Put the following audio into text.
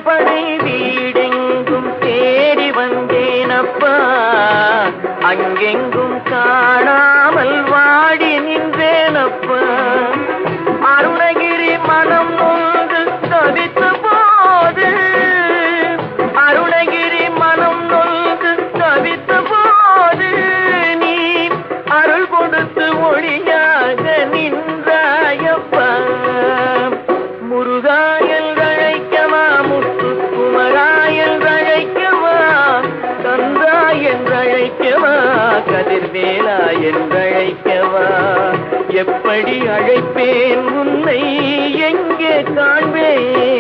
படை வீடெங்கும் தேடி வந்தேனப்பா, அங்கெங்கும் காணாமல் வாடி நின்றேனப்பா. அருணகிரி மனம் நொந்து தவித்த போது, அருணகிரி மனம் நொந்து தவித்த போது, நீ அருள் கொடுத்து ஒளியாக நின்றாயப்பா. முருகாயல் அழைக்கவா, முத்துக்குமராயல் அழைக்கவா, கந்தா என்றழைக்கவா, கதிர்வேலா என்றழைக்கவா. எப்படி அழைப்பேன் உன்னை, எங்கே காண்பேன்?